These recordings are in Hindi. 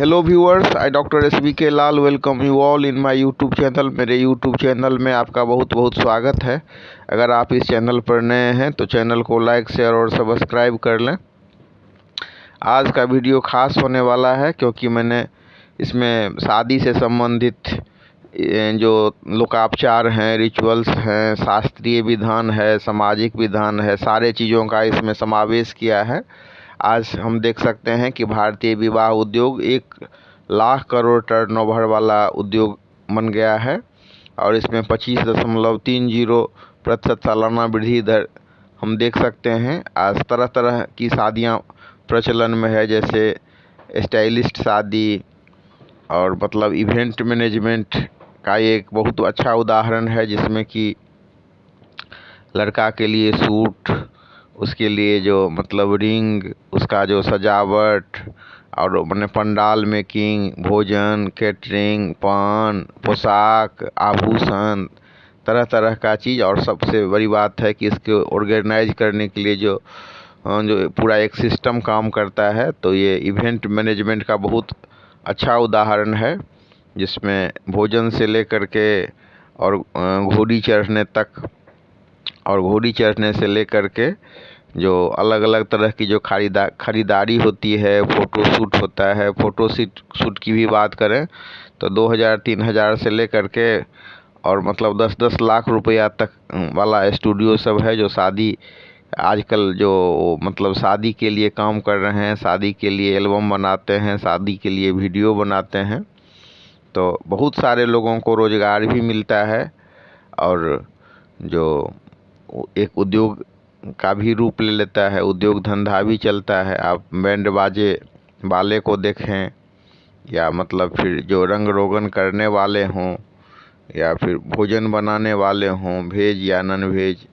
Hello viewers, I doctor SBK Lal welcome you all in my YouTube channel. मेरे यूट्यूब चैनल में आपका बहुत बहुत स्वागत है। अगर आप इस चैनल पर नए हैं तो चैनल को लाइक शेयर और सब्सक्राइब कर लें। आज का वीडियो खास होने वाला है क्योंकि मैंने इसमें शादी से संबंधित जो लोकापचार हैं, रिचुअल्स हैं, शास्त्रीय विधान है, सामाजिक विधान है, सारे चीज़ों का इसमें समावेश किया है। आज हम देख सकते हैं कि भारतीय विवाह उद्योग 1 लाख करोड़ टर्नओवर वाला उद्योग बन गया है और इसमें 25.30% सालाना वृद्धि दर हम देख सकते हैं। आज तरह तरह की शादियां प्रचलन में है, जैसे स्टाइलिस्ट शादी और मतलब इवेंट मैनेजमेंट का एक बहुत अच्छा उदाहरण है, जिसमें कि लड़का के लिए सूट, उसके लिए जो मतलब रिंग, उसका जो सजावट और मैंने पंडाल मेकिंग, भोजन, कैटरिंग, पान, पोशाक, आभूषण, तरह तरह का चीज़। और सबसे बड़ी बात है कि इसको ऑर्गेनाइज करने के लिए जो पूरा एक सिस्टम काम करता है, तो ये इवेंट मैनेजमेंट का बहुत अच्छा उदाहरण है, जिसमें भोजन से लेकर के और घोड़ी चढ़ने तक, और घोड़ी चढ़ने से लेकर के जो अलग अलग तरह की जो खरीदारी होती है, फ़ोटो शूट होता है। फ़ोटो शूट की भी बात करें तो 2000-3000 से लेकर के और मतलब 10-10 लाख रुपया तक वाला स्टूडियो सब है, जो शादी आजकल जो मतलब शादी के लिए काम कर रहे हैं, शादी के लिए एल्बम बनाते हैं, शादी के लिए वीडियो बनाते हैं। तो बहुत सारे लोगों को रोज़गार भी मिलता है और जो एक उद्योग का भी रूप ले लेता है, उद्योग धंधा भी चलता है। आप बैंड बाजे वाले को देखें, या मतलब फिर जो रंग रोगन करने वाले हों, या फिर भोजन बनाने वाले हों, वेज या नॉन वेज,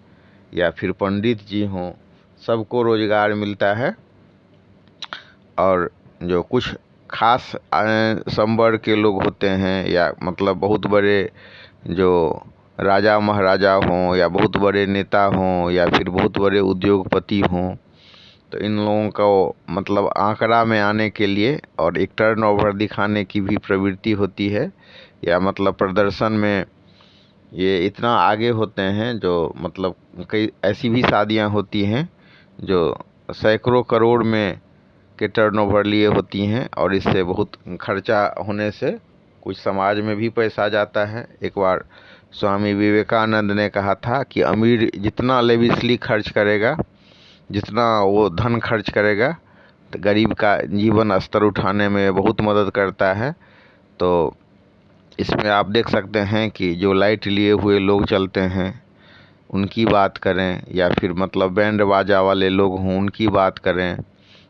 या फिर पंडित जी हों, सबको रोज़गार मिलता है। और जो कुछ खास संवर्ग के लोग होते हैं, या मतलब बहुत बड़े जो राजा महाराजा हों, या बहुत बड़े नेता हों, या फिर बहुत बड़े उद्योगपति हों, तो इन लोगों को मतलब आंकड़ा में आने के लिए और एक टर्नओवर दिखाने की भी प्रवृत्ति होती है, या मतलब प्रदर्शन में ये इतना आगे होते हैं। जो मतलब कई ऐसी भी शादियां होती हैं जो सैकड़ों करोड़ में के टर्नओवर लिए होती हैं, और इससे बहुत खर्चा होने से कुछ समाज में भी पैसा जाता है। एक बार स्वामी विवेकानंद ने कहा था कि अमीर जितना लेविशली खर्च करेगा, जितना वो धन खर्च करेगा, तो गरीब का जीवन स्तर उठाने में बहुत मदद करता है। तो इसमें आप देख सकते हैं कि जो लाइट लिए हुए लोग चलते हैं उनकी बात करें, या फिर मतलब बैंड बाजा वाले लोग हों उनकी बात करें,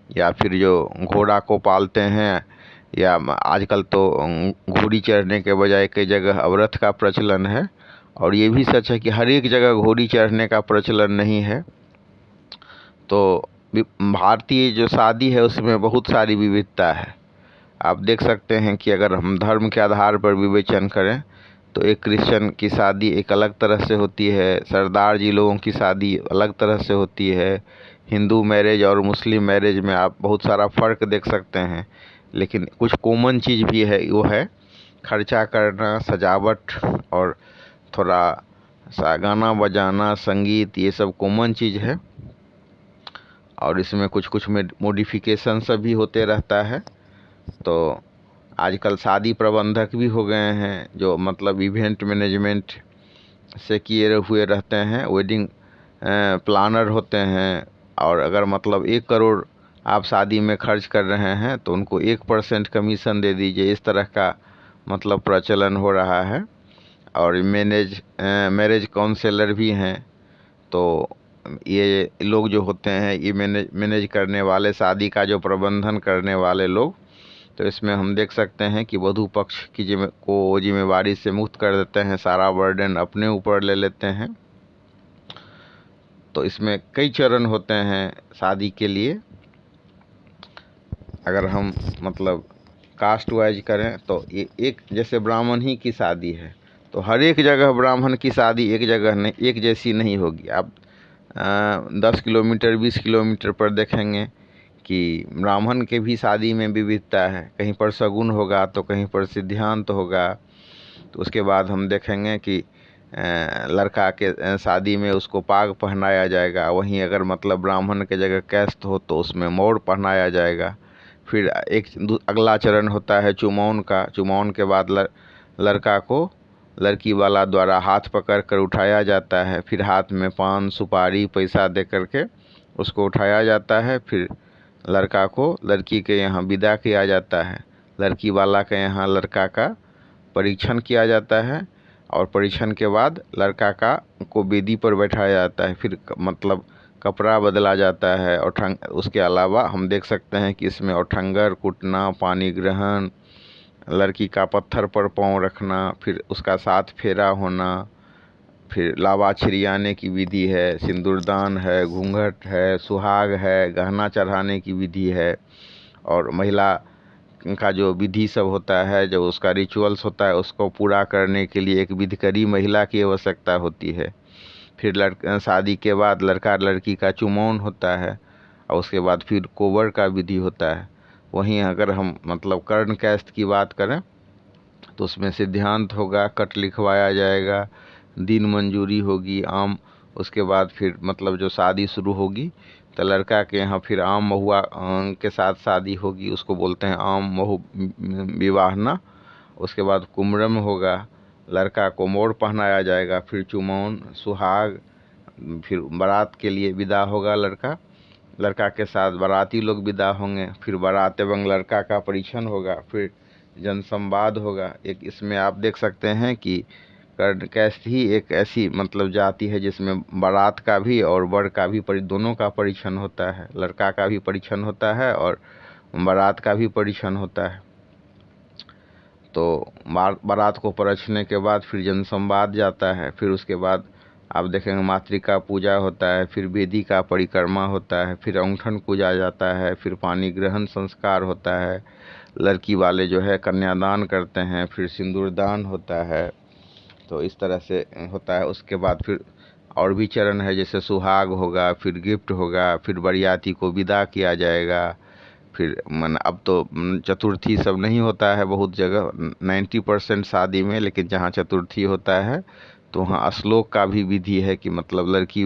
या फिर जो घोड़ा को पालते हैं, या आजकल तो घोड़ी चढ़ने के बजाय कई जगह अब रथ का प्रचलन है। और ये भी सच है कि हर एक जगह घोड़ी चढ़ने का प्रचलन नहीं है। तो भारतीय जो शादी है उसमें बहुत सारी विविधता है। आप देख सकते हैं कि अगर हम धर्म के आधार पर विवेचन करें तो एक क्रिश्चियन की शादी एक अलग तरह से होती है, सरदार जी लोगों की शादी अलग तरह से होती है, हिंदू मैरिज और मुस्लिम मैरिज में आप बहुत सारा फ़र्क देख सकते हैं। लेकिन कुछ कॉमन चीज़ भी है, वो है खर्चा करना, सजावट, और थोड़ा सा गाना बजाना, संगीत, ये सब कॉमन चीज़ है। और इसमें कुछ कुछ में मॉडिफिकेशन सब भी होते रहता है। तो आजकल शादी प्रबंधक भी हो गए हैं जो मतलब इवेंट मैनेजमेंट से किए हुए रहते हैं, वेडिंग प्लानर होते हैं। और अगर मतलब 1 करोड़ आप शादी में खर्च कर रहे हैं तो उनको 1% कमीशन दे दीजिए, इस तरह का मतलब प्रचलन हो रहा है। और मैरिज काउंसलर भी हैं। तो ये लोग जो होते हैं, ये मैनेज करने वाले, शादी का जो प्रबंधन करने वाले लोग, तो इसमें हम देख सकते हैं कि वधू पक्ष की जिम्मेवारी से मुक्त कर देते हैं, सारा बर्डन अपने ऊपर ले लेते हैं। तो इसमें कई चरण होते हैं शादी के लिए। अगर हम मतलब कास्ट वाइज करें तो ये एक जैसे ब्राह्मण ही की शादी है, तो हर एक जगह ब्राह्मण की शादी एक जगह नहीं, एक जैसी नहीं होगी। आप 10 किलोमीटर 20 किलोमीटर पर देखेंगे कि ब्राह्मण के भी शादी में विविधता है, कहीं पर शगुन होगा तो कहीं पर सिद्धांत होगा। तो उसके बाद हम देखेंगे कि लड़का के शादी में उसको पाग पहनाया जाएगा, वहीं अगर मतलब ब्राह्मण के जगह कैस्त हो तो उसमें मोर पहनाया जाएगा। फिर अगला चरण होता है चुमौन का। चुमौन के बाद लड़का को लड़की वाला द्वारा हाथ पकड़ कर उठाया जाता है, फिर हाथ में पान सुपारी पैसा दे करके उसको उठाया जाता है। फिर लड़का को लड़की के यहाँ विदा किया जाता है। लड़की वाला के यहाँ लड़का का परीक्षण किया जाता है और परीक्षण के बाद लड़का को वेदी पर बैठाया जाता है। फिर मतलब कपड़ा बदला जाता है। और उसके अलावा हम देख सकते हैं कि इसमें औठंगर कुटना, पानी ग्रहण, लड़की का पत्थर पर पाँव रखना, फिर उसका 7 फेरा होना, फिर लावा छिड़ियाने की विधि है, सिंदूरदान है, घूंघट है, सुहाग है, गहना चढ़ाने की विधि है। और महिला का जो विधि सब होता है, जो उसका रिचुअल्स होता है, उसको पूरा करने के लिए एक विधिकरी महिला की आवश्यकता होती है। फिर शादी के बाद लड़का लड़की का चुमौन होता है और उसके बाद फिर कोबर का विधि होता है। वहीं अगर हम मतलब कर्ण कैस्त की बात करें तो उसमें सिद्धांत होगा, कट लिखवाया जाएगा, दिन मंजूरी होगी, आम। उसके बाद फिर मतलब जो शादी शुरू होगी तो लड़का के यहाँ फिर आम महुआ के साथ शादी होगी, उसको बोलते हैं आम महु विवाह ना। उसके बाद कुमरम होगा, लड़का को मोर पहनाया जाएगा, फिर चुमौन, सुहाग, फिर बारात के लिए विदा होगा लड़का के साथ बाराती लोग विदा होंगे। फिर बारात एवं लड़का का परीक्षण होगा, फिर जनसंवाद होगा। एक इसमें आप देख सकते हैं कि कर्ण कैस्त ही एक ऐसी मतलब जाति है जिसमें बारात का भी और वर का भी दोनों का परीक्षण होता है। लड़का का भी परीक्षण होता है और बारात का भी परीक्षण होता है। तो बारात को परछने के बाद फिर जनसंवाद जाता है। फिर उसके बाद आप देखेंगे मातृका पूजा होता है, फिर वेदी का परिक्रमा होता है, फिर औंठन पूजा जाता है, फिर पानी ग्रहण संस्कार होता है, लड़की वाले जो है कन्यादान करते हैं, फिर सिंदूरदान होता है। तो इस तरह से होता है। उसके बाद फिर और भी चरण है, जैसे सुहाग होगा, फिर गिफ्ट होगा, फिर बरियाती को विदा किया जाएगा। फिर अब तो चतुर्थी सब नहीं होता है बहुत जगह, 90% शादी में, लेकिन जहाँ चतुर्थी होता है तो वहाँ श्लोक का भी विधि है कि मतलब लड़की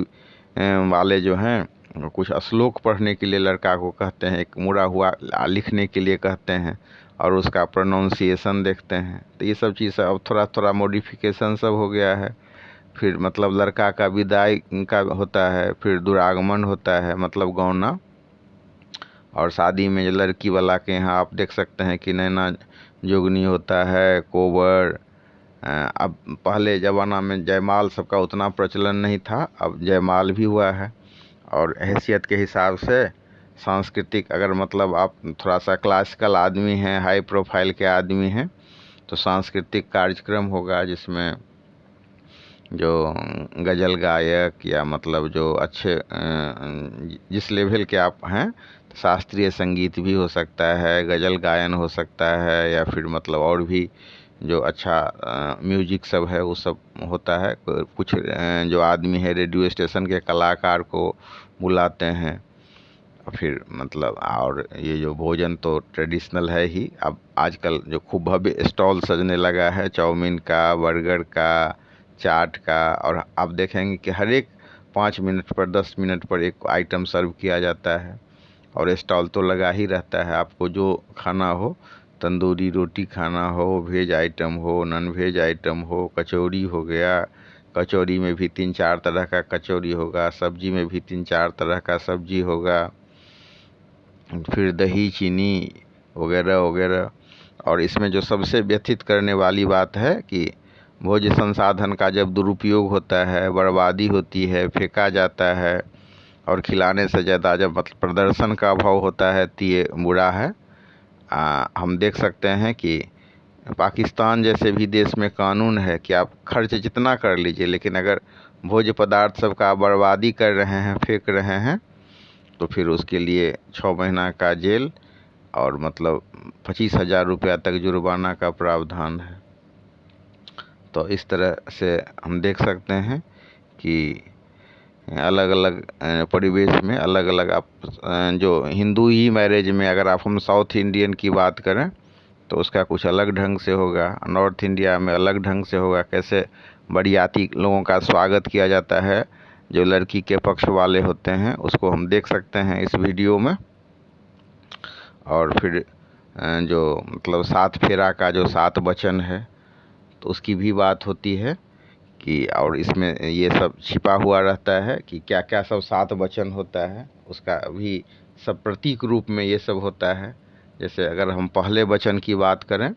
वाले जो हैं कुछ श्लोक पढ़ने के लिए लड़का को कहते हैं, एक मुड़ा हुआ लिखने के लिए कहते हैं और उसका प्रोनाउंसिएशन देखते हैं। तो ये सब चीज़ अब थोड़ा थोड़ा मॉडिफिकेशन सब हो गया है। फिर मतलब लड़का का विदाई का होता है, फिर दुरागमन होता है मतलब गौना। और शादी में जो लड़की वाला के यहाँ आप देख सकते हैं कि नैना जोगनी होता है, कोबर। अब पहले ज़माना में जयमाल सबका उतना प्रचलन नहीं था, अब जयमाल भी हुआ है। और हैसियत के हिसाब से सांस्कृतिक, अगर मतलब आप थोड़ा सा क्लासिकल आदमी हैं, हाई प्रोफाइल के आदमी हैं, तो सांस्कृतिक कार्यक्रम होगा जिसमें जो गज़ल गायक या मतलब जो अच्छे जिस लेवल के आप हैं, शास्त्रीय संगीत भी हो सकता है, गज़ल गायन हो सकता है, या फिर मतलब और भी जो अच्छा म्यूजिक सब है वो सब होता है। कुछ जो आदमी है रेडियो स्टेशन के कलाकार को बुलाते हैं। फिर मतलब और ये जो भोजन तो ट्रेडिशनल है ही। अब आजकल जो खूब भव्य स्टॉल सजने लगा है, चाउमीन का, बर्गर का, चाट का, और आप देखेंगे कि हर एक 5 मिनट पर 10 मिनट पर एक आइटम सर्व किया जाता है और स्टॉल तो लगा ही रहता है। आपको जो खाना हो, तंदूरी रोटी खाना हो, वेज आइटम हो, नॉन वेज आइटम हो, कचौड़ी हो गया, कचौड़ी में भी 3-4 तरह का कचौड़ी होगा, सब्जी में भी 3-4 तरह का सब्जी होगा, फिर दही चीनी वगैरह वगैरह। और इसमें जो सबसे व्यथित करने वाली बात है कि भोज्य संसाधन का जब दुरुपयोग होता है, बर्बादी होती है, फेंका जाता है, और खिलाने से ज़्यादा जब मतलब प्रदर्शन का अभाव होता है तो ये बुरा है। हम देख सकते हैं कि पाकिस्तान जैसे भी देश में कानून है कि आप खर्च जितना कर लीजिए, लेकिन अगर भोज्य पदार्थ सब का बर्बादी कर रहे हैं, फेंक रहे हैं, तो फिर उसके लिए 6 महीना का जेल और मतलब 25,000 रुपया तक जुर्माना का प्रावधान है। तो इस तरह से हम देख सकते हैं कि अलग अलग परिवेश में अलग अलग आप जो हिंदू ही मैरिज में अगर आप हम साउथ इंडियन की बात करें तो उसका कुछ अलग ढंग से होगा, नॉर्थ इंडिया में अलग ढंग से होगा। कैसे बरियाती लोगों का स्वागत किया जाता है, जो लड़की के पक्ष वाले होते हैं, उसको हम देख सकते हैं इस वीडियो में। और फिर जो मतलब 7 फेरा का जो 7 वचन है तो उसकी भी बात होती है कि, और इसमें ये सब छिपा हुआ रहता है कि क्या क्या सब 7 वचन होता है, उसका भी सब प्रतीक रूप में ये सब होता है। जैसे अगर हम पहले वचन की बात करें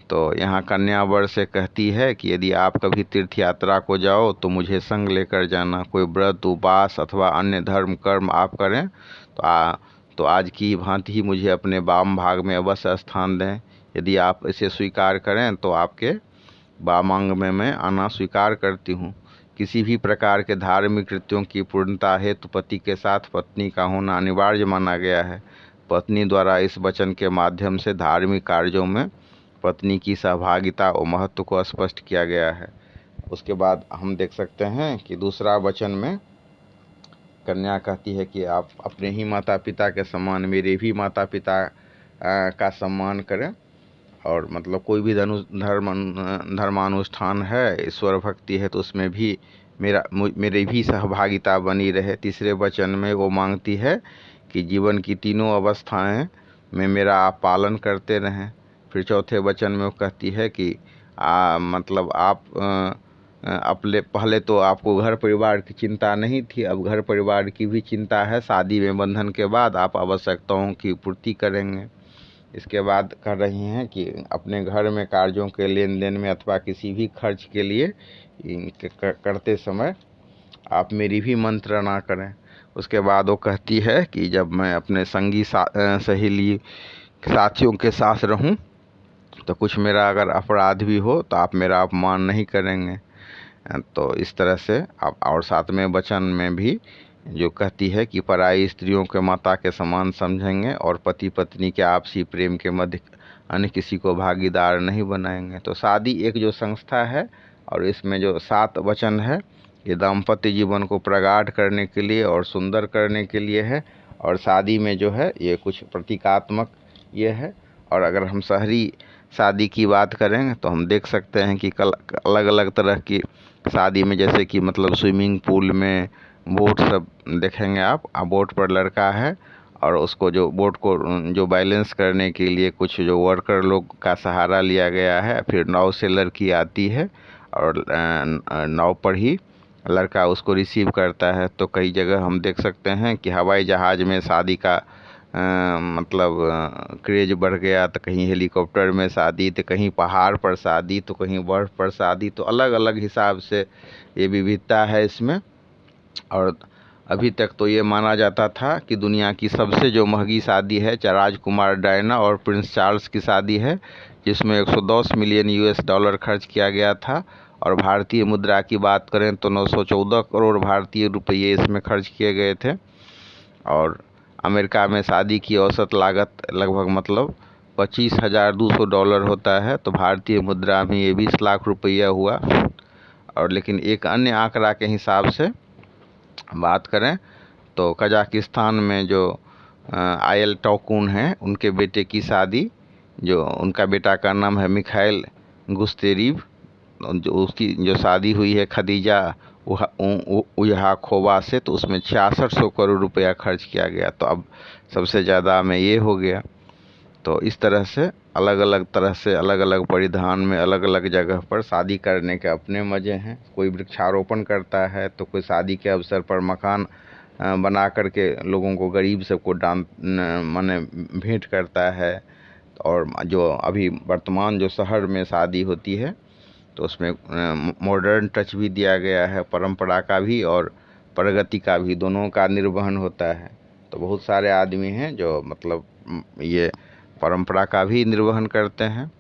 तो यहाँ कन्या वर से कहती है कि यदि आप कभी तीर्थ यात्रा को जाओ तो मुझे संग लेकर जाना। कोई व्रत उपवास अथवा अन्य धर्म कर्म आप करें तो आज की भांति ही मुझे अपने वाम भाग में अवश्य स्थान दें। यदि आप इसे स्वीकार करें तो आपके वामांग में मैं आना स्वीकार करती हूँ। किसी भी प्रकार के धार्मिक कृत्यों की पूर्णता हेतु पति के साथ पत्नी का होना अनिवार्य माना गया है। पत्नी द्वारा इस वचन के माध्यम से धार्मिक कार्यों में पत्नी की सहभागिता और महत्व को स्पष्ट किया गया है। उसके बाद हम देख सकते हैं कि दूसरा वचन में कन्या कहती है कि आप अपने ही माता पिता के समान मेरे भी माता पिता का सम्मान करें। और मतलब कोई भी धर्मानुष्ठान है, ईश्वर भक्ति है, तो उसमें भी मेरी भी सहभागिता बनी रहे। तीसरे वचन में वो मांगती है कि जीवन की तीनों अवस्थाएं में मेरा आप पालन करते रहें। फिर चौथे वचन में वो कहती है कि मतलब आप पहले तो आपको घर परिवार की चिंता नहीं थी, अब घर परिवार की भी चिंता है। शादी में बंधन के बाद आप आवश्यकताओं की पूर्ति करेंगे। इसके बाद कह रही हैं कि अपने घर में कार्यों के लेन देन में अथवा किसी भी खर्च के लिए करते समय आप मेरी भी मंत्रणा करें। उसके बाद वो कहती है कि जब मैं अपने संगी सहेली साथियों के साथ रहूं तो कुछ मेरा अगर अपराध भी हो तो आप मेरा अपमान नहीं करेंगे। तो इस तरह से आप, और 7वें वचन में भी जो कहती है कि पराई स्त्रियों के माता के समान समझेंगे और पति पत्नी के आपसी प्रेम के मध्य अन्य किसी को भागीदार नहीं बनाएंगे। तो शादी एक जो संस्था है और इसमें जो 7 वचन है ये दाम्पत्य जीवन को प्रगाढ़ करने के लिए और सुंदर करने के लिए है। और शादी में जो है ये कुछ प्रतीकात्मक ये है। और अगर हम शहरी शादी की बात करें तो हम देख सकते हैं कि अलग अलग तरह की शादी में, जैसे कि मतलब स्विमिंग पूल में बोट सब देखेंगे आप, बोट पर लड़का है और उसको जो बोट को जो बैलेंस करने के लिए कुछ जो वर्कर लोग का सहारा लिया गया है। फिर नाव से लड़की आती है और नाव पर ही लड़का उसको रिसीव करता है। तो कई जगह हम देख सकते हैं कि हवाई जहाज़ में शादी का मतलब क्रेज बढ़ गया, तो कहीं हेलीकॉप्टर में शादी, तो कहीं पहाड़ पर शादी, तो कहीं बर्फ़ पर शादी। तो अलग अलग हिसाब से ये विविधता है इसमें। और अभी तक तो ये माना जाता था कि दुनिया की सबसे जो महंगी शादी है राजकुमार डायना और प्रिंस चार्ल्स की शादी है, जिसमें 110 मिलियन US$ खर्च किया गया था। और भारतीय मुद्रा की बात करें तो 914 करोड़ भारतीय रुपये इसमें खर्च किए गए थे। और अमेरिका में शादी की औसत लागत लगभग मतलब $25,200 होता है। तो भारतीय मुद्रा में ये 20 लाख रुपया हुआ। और लेकिन एक अन्य आंकड़ा के हिसाब से बात करें तो कजाकिस्तान में जो आयल टॉकून हैं उनके बेटे की शादी, जो उनका बेटा का नाम है मिखाइल गुस्तेरीव, जो उसकी जो शादी हुई है खदीजा उज़ाकोवा से, तो उसमें 6600 करोड़ रुपया खर्च किया गया। तो अब सबसे ज़्यादा में ये हो गया। तो इस तरह से अलग अलग तरह से अलग अलग परिधान में अलग अलग जगह पर शादी करने के अपने मज़े हैं। कोई वृक्षारोपण करता है, तो कोई शादी के अवसर पर मकान बना करके लोगों को, गरीब सबको दान माने भेंट करता है। और जो अभी वर्तमान जो शहर में शादी होती है तो उसमें मॉडर्न टच भी दिया गया है, परंपरा का भी और प्रगति का भी, दोनों का निर्वहन होता है। तो बहुत सारे आदमी हैं जो मतलब ये परंपरा का भी निर्वहन करते हैं।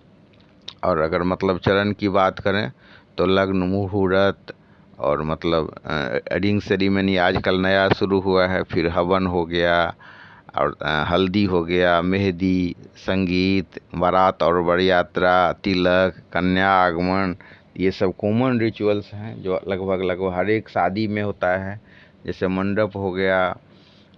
और अगर मतलब चरण की बात करें तो लग्न, मुहूर्त और मतलब रिंग सेरेमनी आजकल नया शुरू हुआ है। फिर हवन हो गया और हल्दी हो गया, मेहंदी, संगीत, बारात और बरयात्रा, तिलक, कन्या आगमन, ये सब कॉमन रिचुअल्स हैं जो लगभग हर एक शादी में होता है। जैसे मंडप हो गया,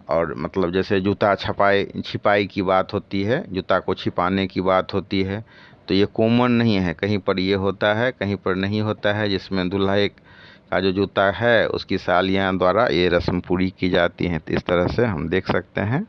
और मतलब जैसे जूता छिपाई की बात होती है, जूता को छिपाने की बात होती है, तो ये कॉमन नहीं है, कहीं पर ये होता है कहीं पर नहीं होता है, जिसमें दूल्हे का जो जूता है उसकी सालियाँ द्वारा ये रस्म पूरी की जाती हैं। तो इस तरह से हम देख सकते हैं।